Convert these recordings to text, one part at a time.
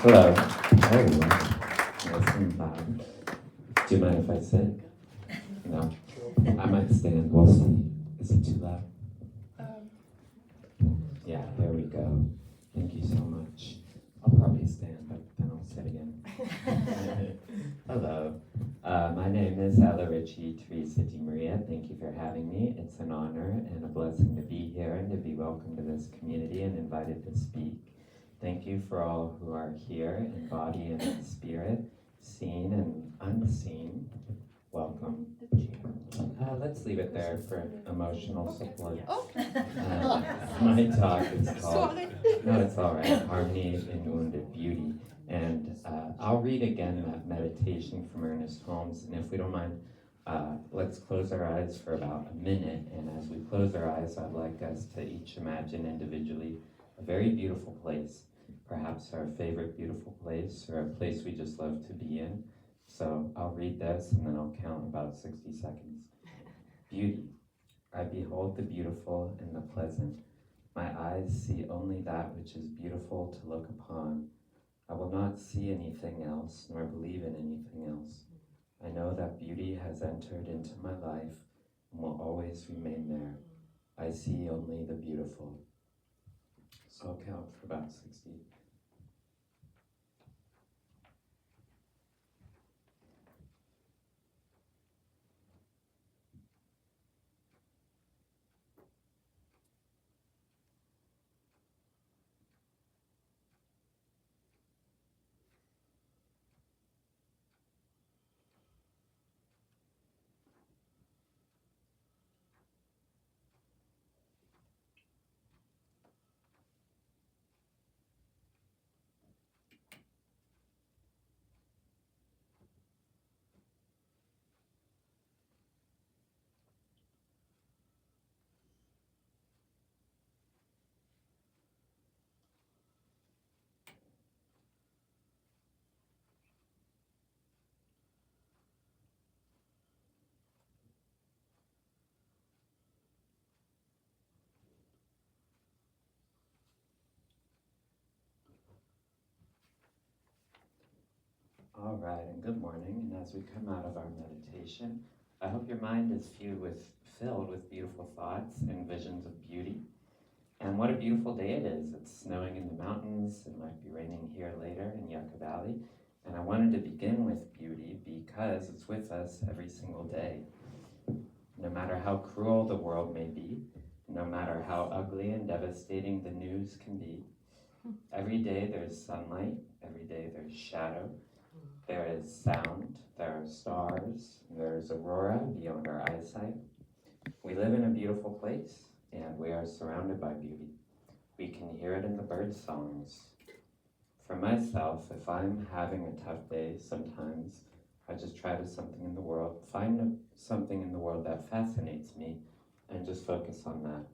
Hello. Oh, wow. Nice and loud. Do you mind if I sit? No. I might stand. We'll see. Is it too loud? Yeah, there we go. Thank you so much. I'll probably stand, but then I'll sit again. Hello. My name is Teresa DeMaria. Thank you for having me. It's an honor and a blessing to be here and to be welcomed to this community and invited to speak. Thank you for all who are here in body and in spirit, seen and unseen. Welcome. Let's leave it there for emotional support. My talk is called, no, it's all right, Harmony in Wounded Beauty. And I'll read again that meditation from Ernest Holmes. And if we don't mind, let's close our eyes for about a minute. And as we close our eyes, I'd like us to each imagine individually a very beautiful place, perhaps our favorite beautiful place or a place we just love to be in. So I'll read this and then I'll count about 60 seconds. Beauty. I behold the beautiful and the pleasant. My eyes see only that which is beautiful to look upon. I will not see anything else nor believe in anything else. I know that beauty has entered into my life and will always remain there. I see only the beautiful. So I'll count for about 60. All right, and good morning. And as we come out of our meditation, I hope your mind is filled with beautiful thoughts and visions of beauty. And what a beautiful day it is. It's snowing in the mountains. It might be raining here later in Yucca Valley. And I wanted to begin with beauty because it's with us every single day. No matter how cruel the world may be, no matter how ugly and devastating the news can be, every day there's sunlight, every day there's shadow, there is sound, there are stars, there's aurora beyond our eyesight. We live in a beautiful place, and we are surrounded by beauty. We can hear it in the bird songs. For myself, if I'm having a tough day, sometimes I just try to find something in the world that fascinates me, and just focus on that.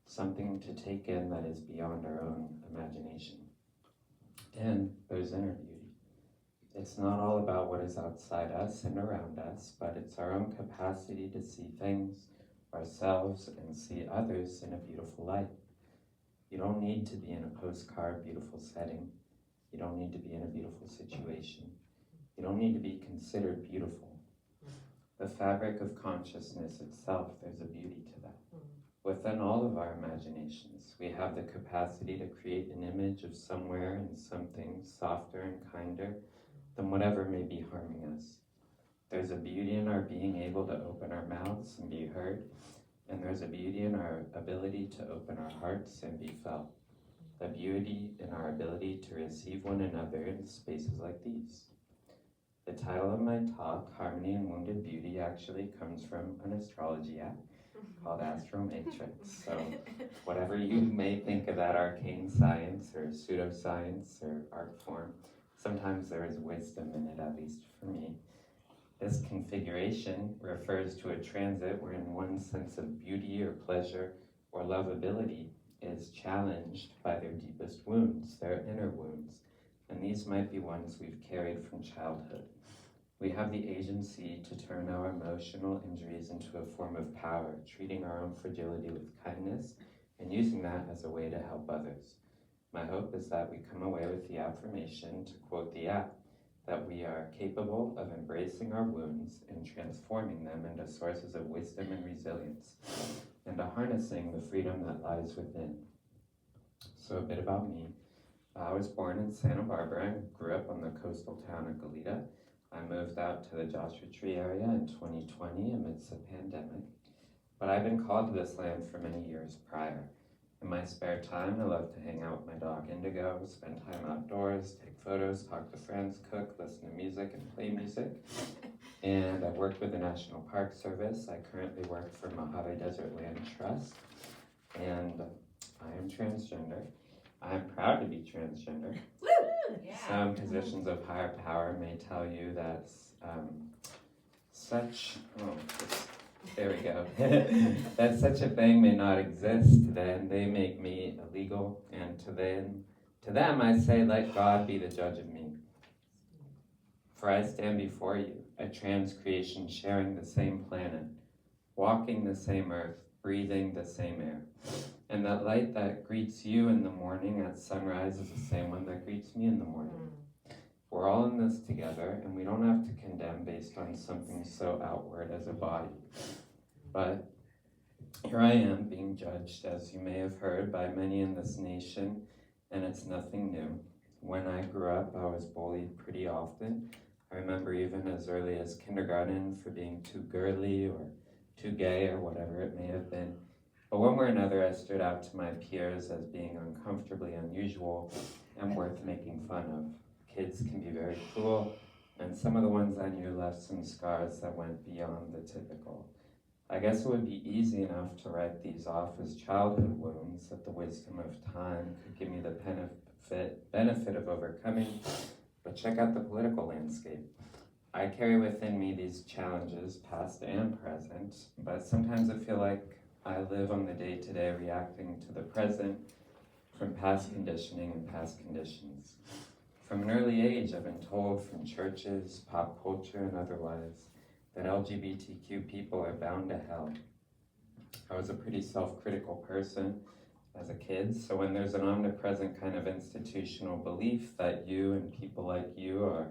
Something to take in that is beyond our own imagination. And there's inner beauty. It's not all about what is outside us and around us, but it's our own capacity to see things, ourselves, and see others in a beautiful light. You don't need to be in a postcard beautiful setting. You don't need to be in a beautiful situation. You don't need to be considered beautiful. The fabric of consciousness itself, there's a beauty to that. Within all of our imaginations, we have the capacity to create an image of somewhere and something softer and kinder than whatever may be harming us. There's a beauty in our being able to open our mouths and be heard, and there's a beauty in our ability to open our hearts and be felt. A beauty in our ability to receive one another in spaces like these. The title of my talk, Harmony and Wounded Beauty, actually comes from an astrology app called Astromatrix. So whatever you may think of that arcane science or pseudoscience or art form, sometimes there is wisdom in it, at least for me. This configuration refers to a transit wherein one's sense of beauty or pleasure or lovability is challenged by their deepest wounds, their inner wounds, and these might be ones we've carried from childhood. We have the agency to turn our emotional injuries into a form of power, treating our own fragility with kindness and using that as a way to help others. My hope is that we come away with the affirmation, to quote the app, that we are capable of embracing our wounds and transforming them into sources of wisdom and resilience, and harnessing the freedom that lies within. So a bit about me. I was born in Santa Barbara and grew up on the coastal town of Goleta. I moved out to the Joshua Tree area in 2020 amidst the pandemic, but I've been called to this land for many years prior. In my spare time, I love to hang out with my dog Indigo, spend time outdoors, take photos, talk to friends, cook, listen to music, and play music. And I've worked with the National Park Service. I currently work for Mojave Desert Land Trust, and I am transgender. I'm proud to be transgender. Woo! Yeah. Some positions of higher power may tell you that there we go. That such a thing may not exist, then they make me illegal, and to them I say, let God be the judge of me. For I stand before you, a trans creation sharing the same planet, walking the same earth, breathing the same air. And that light that greets you in the morning at sunrise is the same one that greets me in the morning. We're all in this together, and we don't have to condemn based on something so outward as a body. But here I am being judged, as you may have heard, by many in this nation, and it's nothing new. When I grew up, I was bullied pretty often. I remember even as early as kindergarten for being too girly or too gay or whatever it may have been. But one way or another, I stood out to my peers as being uncomfortably unusual and worth making fun of. Kids can be very cruel, and some of the ones I knew left some scars that went beyond the typical. I guess it would be easy enough to write these off as childhood wounds that the wisdom of time could give me the benefit of overcoming, but check out the political landscape. I carry within me these challenges, past and present, but sometimes I feel like I live on the day-to-day reacting to the present from past conditioning and past conditions. From an early age, I've been told from churches, pop culture, and otherwise that LGBTQ people are bound to hell. I was a pretty self-critical person as a kid, so when there's an omnipresent kind of institutional belief that you and people like you are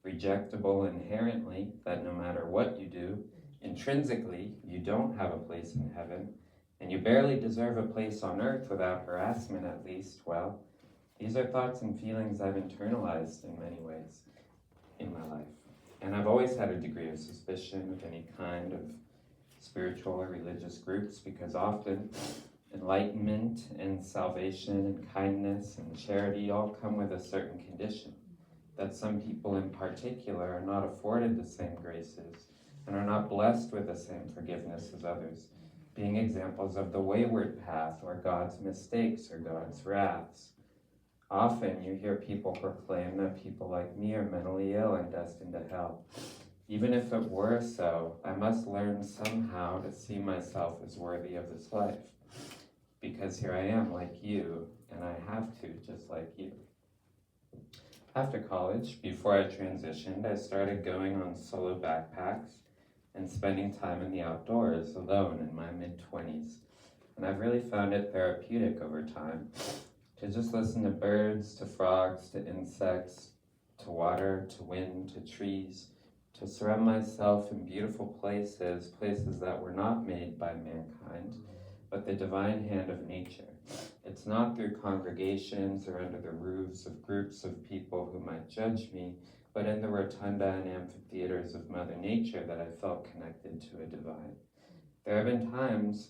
rejectable inherently, that no matter what you do, intrinsically, you don't have a place in heaven, and you barely deserve a place on earth without harassment at least, well, these are thoughts and feelings I've internalized in many ways in my life. And I've always had a degree of suspicion of any kind of spiritual or religious groups because often enlightenment and salvation and kindness and charity all come with a certain condition, that some people in particular are not afforded the same graces and are not blessed with the same forgiveness as others, being examples of the wayward path or God's mistakes or God's wraths. Often you hear people proclaim that people like me are mentally ill and destined to hell. Even if it were so, I must learn somehow to see myself as worthy of this life. Because here I am like you, and I have to just like you. After college, before I transitioned, I started going on solo backpacks and spending time in the outdoors alone in my mid-20s. And I've really found it therapeutic over time to just listen to birds, to frogs, to insects, to water, to wind, to trees, to surround myself in beautiful places that were not made by mankind, but the divine hand of nature. It's not through congregations or under the roofs of groups of people who might judge me, but in the rotunda and amphitheaters of Mother Nature that I felt connected to a divine. There have been times,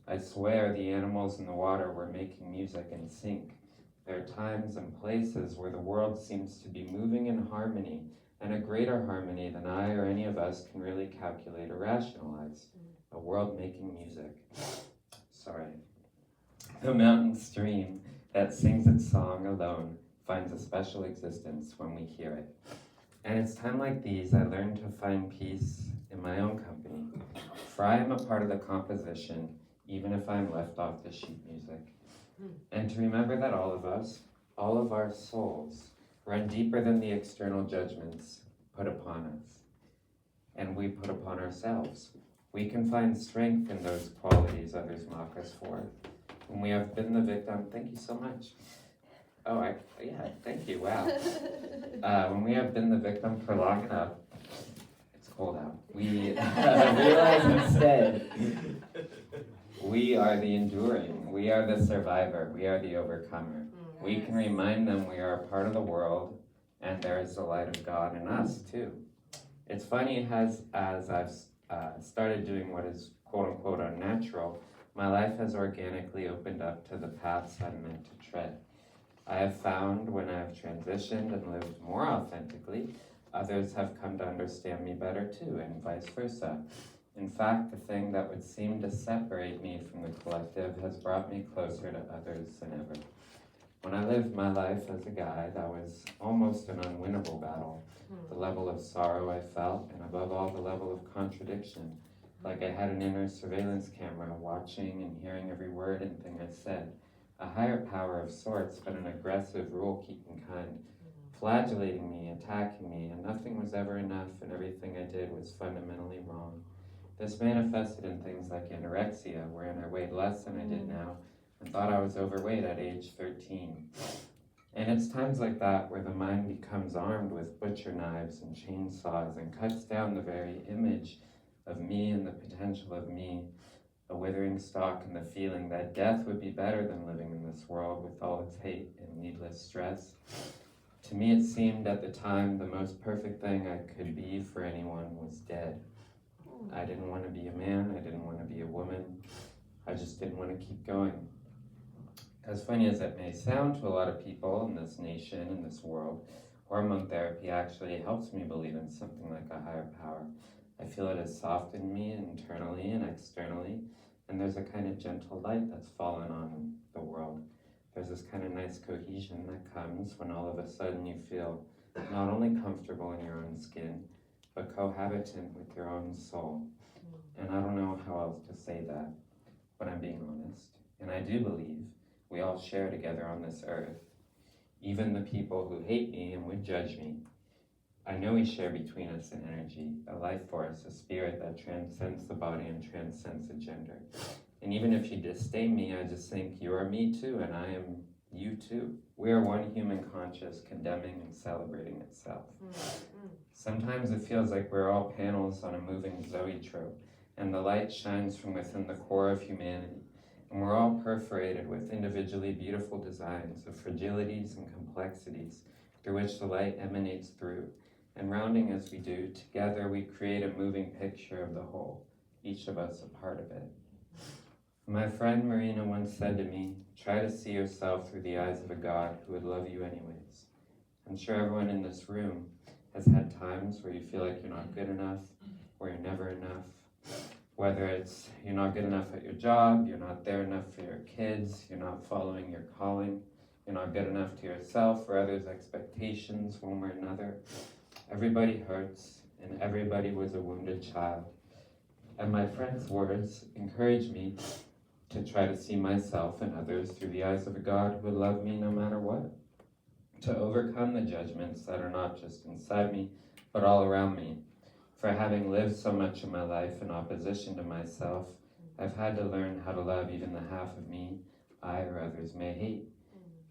I swear, the animals in the water were making music in sync. There are times and places where the world seems to be moving in harmony, and a greater harmony than I or any of us can really calculate or rationalize. A world making music. The mountain stream that sings its song alone finds a special existence when we hear it. And it's time like these I learn to find peace in my own company, for I am a part of the composition, even if I'm left off the sheet music. And to remember that all of us, all of our souls, run deeper than the external judgments put upon us, and we put upon ourselves. We can find strength in those qualities others mock us for. When we have been the victim, thank you so much. Yeah, thank you, wow. When we have been the victim for long enough, it's cold out, we realize instead we are the enduring, we are the survivor, we are the overcomer. We can remind them we are a part of the world and there is the light of God in us too. It's funny, as I've started doing what is quote unquote unnatural, my life has organically opened up to the paths I'm meant to tread. I have found when I have transitioned and lived more authentically, others have come to understand me better too, and vice versa. In fact, the thing that would seem to separate me from the collective has brought me closer to others than ever. When I lived my life as a guy, that was almost an unwinnable battle. The level of sorrow I felt, and above all, the level of contradiction. Like I had an inner surveillance camera watching and hearing every word and thing I said. A higher power of sorts, but an aggressive, rule-keeping kind, flagellating me, attacking me, and nothing was ever enough, and everything I did was fundamentally wrong. This manifested in things like anorexia, wherein I weighed less than I did now, and thought I was overweight at age 13. And it's times like that where the mind becomes armed with butcher knives and chainsaws and cuts down the very image of me and the potential of me, a withering stalk and the feeling that death would be better than living in this world with all its hate and needless stress. To me it seemed at the time the most perfect thing I could be for anyone was dead. I didn't want to be a man, I didn't want to be a woman, I just didn't want to keep going. As funny as it may sound to a lot of people in this nation, in this world, hormone therapy actually helps me believe in something like a higher power. I feel it has softened me internally and externally, and there's a kind of gentle light that's fallen on the world. There's this kind of nice cohesion that comes when all of a sudden you feel not only comfortable in your own skin, but cohabitant with your own soul. And I don't know how else to say that, but I'm being honest. And I do believe we all share together on this earth. Even the people who hate me and would judge me, I know we share between us an energy, a life force, a spirit that transcends the body and transcends the gender. And even if you disdain me, I just think you are me too, and I am you too. We are one human conscious condemning and celebrating itself. Sometimes it feels like we're all panels on a moving zoetrope, and the light shines from within the core of humanity. And we're all perforated with individually beautiful designs of fragilities and complexities through which the light emanates through. And rounding as we do, together we create a moving picture of the whole, each of us a part of it. My friend Marina once said to me, try to see yourself through the eyes of a God who would love you anyways. I'm sure everyone in this room has had times where you feel like you're not good enough, or you're never enough. Whether it's you're not good enough at your job, you're not there enough for your kids, you're not following your calling, you're not good enough to yourself or others' expectations one way or another. Everybody hurts, and everybody was a wounded child. And my friend's words encouraged me to try to see myself and others through the eyes of a God who would love me no matter what. To overcome the judgments that are not just inside me, but all around me. For having lived so much of my life in opposition to myself, I've had to learn how to love even the half of me I or others may hate.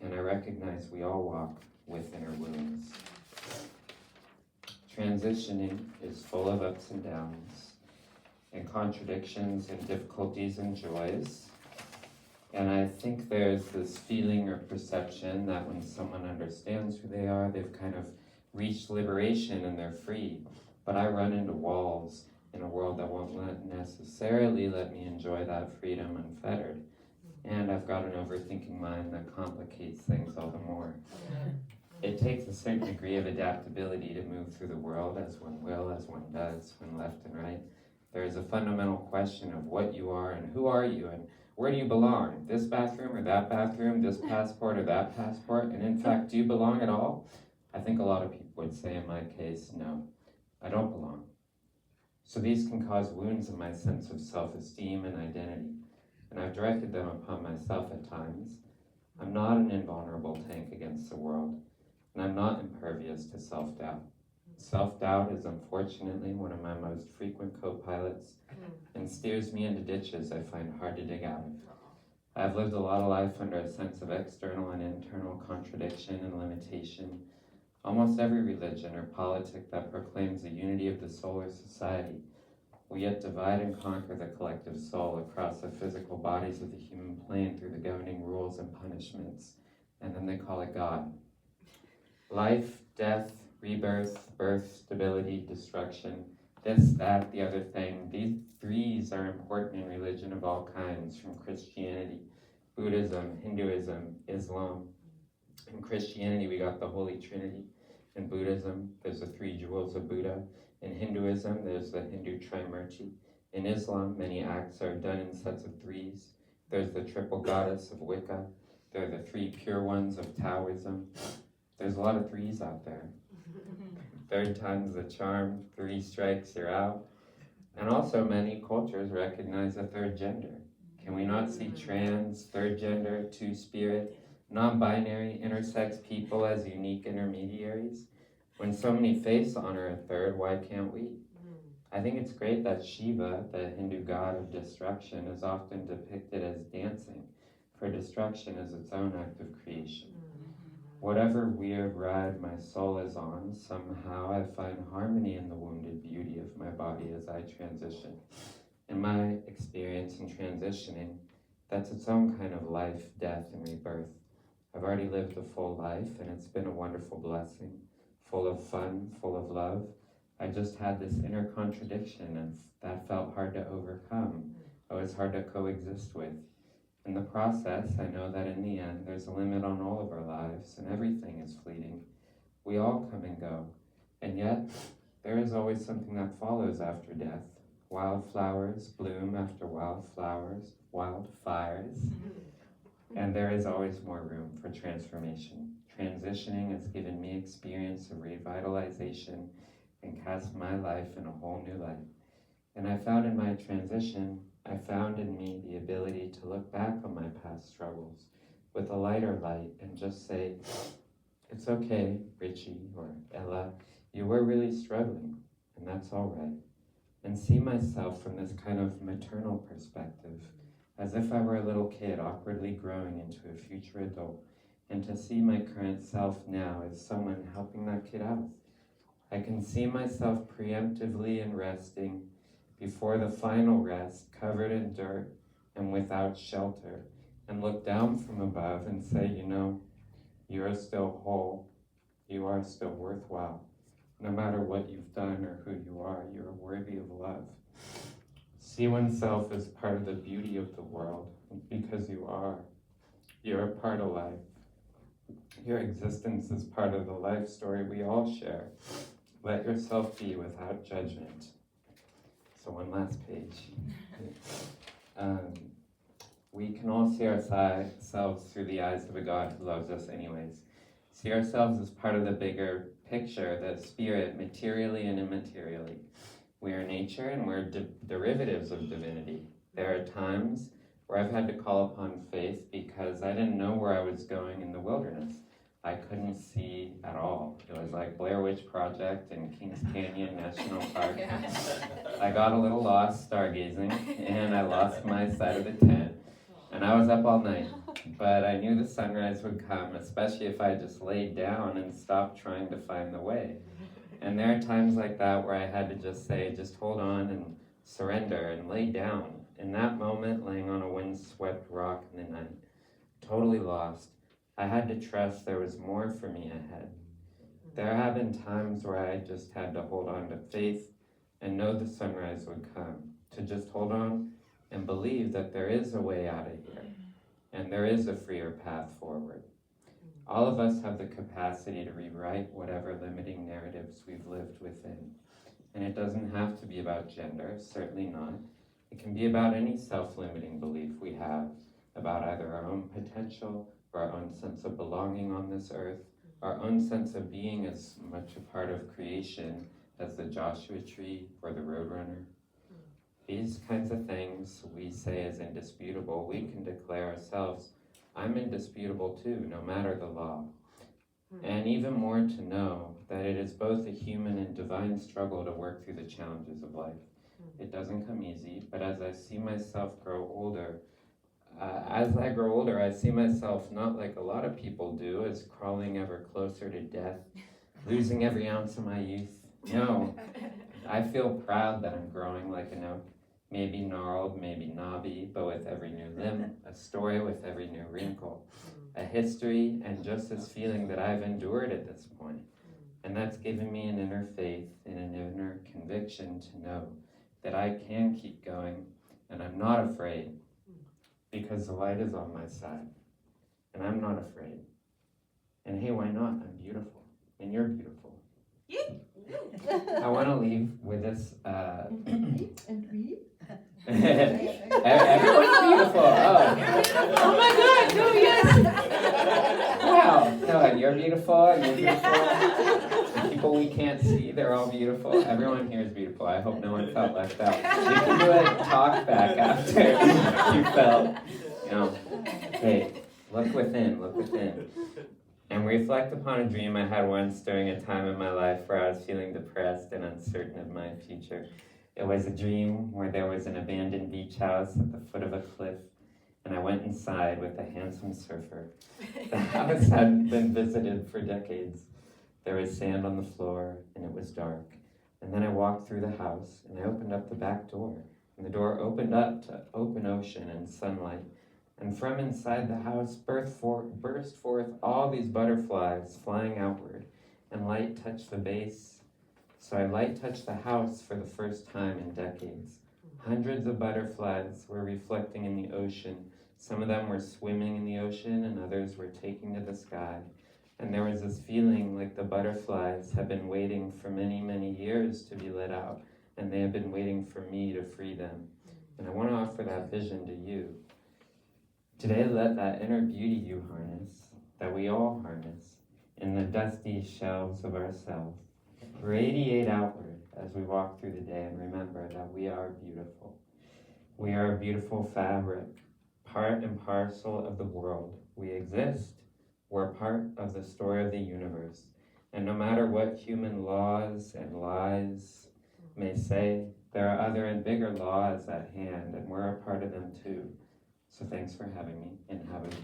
And I recognize we all walk with inner wounds. Transitioning is full of ups and downs, and contradictions and difficulties and joys. And I think there's this feeling or perception that when someone understands who they are, they've kind of reached liberation and they're free. But I run into walls in a world that won't necessarily let me enjoy that freedom unfettered. And I've got an overthinking mind that complicates things all the more. It takes a certain degree of adaptability to move through the world as one will, as one does, when left and right. There is a fundamental question of what you are and who are you and where do you belong? This bathroom or that bathroom, this passport or that passport? And in fact, do you belong at all? I think a lot of people would say in my case, no, I don't belong. So these can cause wounds in my sense of self-esteem and identity, and I've directed them upon myself at times. I'm not an invulnerable tank against the world, and I'm not impervious to self-doubt. Self-doubt is unfortunately one of my most frequent co-pilots and steers me into ditches I find hard to dig out of. I've lived a lot of life under a sense of external and internal contradiction and limitation. Almost every religion or politic that proclaims the unity of the soul or society will yet divide and conquer the collective soul across the physical bodies of the human plane through the governing rules and punishments, and then they call it God. Life, death, rebirth, birth, stability, destruction, this, that, the other thing. These threes are important in religion of all kinds, from Christianity, Buddhism, Hinduism, Islam. In Christianity, we got the Holy Trinity. In Buddhism, there's the three jewels of Buddha. In Hinduism, there's the Hindu Trimurti. In Islam, many acts are done in sets of threes. There's the triple goddess of Wicca. There are the three pure ones of Taoism. There's a lot of threes out there. Third time's the charm, 3 strikes, you're out. And also many cultures recognize a third gender. Can we not see trans, third gender, two-spirit, non-binary, intersex people as unique intermediaries? When so many faiths honor a third, why can't we? I think it's great that Shiva, the Hindu god of destruction, is often depicted as dancing, for destruction is its own act of creation. Whatever weird ride my soul is on, somehow I find harmony in the wounded beauty of my body as I transition. In my experience in transitioning, that's its own kind of life, death, and rebirth. I've already lived a full life, and it's been a wonderful blessing, full of fun, full of love. I just had this inner contradiction, and that felt hard to overcome. It was hard to coexist with. In the process, I know that in the end, there's a limit on all of our lives, and everything is fleeting. We all come and go, and yet there is always something that follows after death. Wildflowers bloom after wildflowers, wildfires, and there is always more room for transformation. Transitioning has given me experience of revitalization and cast my life in a whole new light. And I found in my transition, I found in me the ability to look back on my past struggles with a lighter light and just say, it's okay, Richie or Ella, you were really struggling, and that's all right. And see myself from this kind of maternal perspective, as if I were a little kid awkwardly growing into a future adult, and to see my current self now as someone helping that kid out. I can see myself preemptively and resting before the final rest, covered in dirt and without shelter, and look down from above and say, you know, you are still whole, you are still worthwhile. No matter what you've done or who you are worthy of love. See oneself as part of the beauty of the world, because you are. You're a part of life. Your existence is part of the life story we all share. Let yourself be without judgment. So one last page. We can all see ourselves through the eyes of a God who loves us anyways. See ourselves as part of the bigger picture, the spirit, materially and immaterially. We are nature and we're derivatives of divinity. There are times where I've had to call upon faith because I didn't know where I was going in the wilderness. I couldn't see at all. It was like Blair Witch Project and Kings Canyon National Park. I got a little lost stargazing, and I lost my side of the tent. And I was up all night, but I knew the sunrise would come, especially if I just laid down and stopped trying to find the way. And there are times like that where I had to just say, just hold on and surrender and lay down. In that moment, laying on a windswept rock in the night, totally lost, I had to trust there was more for me ahead. There have been times where I just had to hold on to faith and know the sunrise would come, to just hold on and believe that there is a way out of here, and there is a freer path forward. All of us have the capacity to rewrite whatever limiting narratives we've lived within. And it doesn't have to be about gender, certainly not. It can be about any self-limiting belief we have about either our own potential or our own sense of belonging on this earth, our own sense of being as much a part of creation as the Joshua tree or the roadrunner. These kinds of things we say as indisputable, we can declare ourselves, I'm indisputable too, no matter the law. And even more to know that it is both a human and divine struggle to work through the challenges of life. It doesn't come easy, but as I see myself grow older, as I grow older, I see myself not like a lot of people do, as crawling ever closer to death, losing every ounce of my youth. No, I feel proud that I'm growing like an oak, maybe gnarled, maybe knobby, but with every new limb, a story with every new wrinkle, a history, and just this feeling that I've endured at this point. And that's given me an inner faith and an inner conviction to know that I can keep going, and I'm not afraid, because the light is on my side, and I'm not afraid. And hey, why not? I'm beautiful, and you're beautiful. I want to leave with this. And we? Everyone's beautiful. Oh my God! No, yes. Wow. No, and you're beautiful. And you're beautiful. The people we can't see, they're all beautiful. Everyone here is beautiful. I hope no one felt left out. You can do a talk back after you felt. You know. Hey, look within. Look within. And reflect upon a dream I had once during a time in my life where I was feeling depressed and uncertain of my future. It was a dream where there was an abandoned beach house at the foot of a cliff, and I went inside with a handsome surfer. The house hadn't been visited for decades. There was sand on the floor, and it was dark. And then I walked through the house, and I opened up the back door, and the door opened up to open ocean and sunlight. And from inside the house burst forth all these butterflies flying outward, and light touched the base. So I light touched the house for the first time in decades. Hundreds of butterflies were reflecting in the ocean. Some of them were swimming in the ocean, and others were taking to the sky. And there was this feeling like the butterflies had been waiting for many, many years to be let out, and they had been waiting for me to free them. And I want to offer that vision to you. Today, let that inner beauty you harness, that we all harness, in the dusty shelves of ourselves, radiate outward as we walk through the day, and remember that we are beautiful. We are a beautiful fabric, part and parcel of the world. We exist. We're part of the story of the universe. And no matter what human laws and lies may say, there are other and bigger laws at hand, and we're a part of them too. So thanks for having me, and have a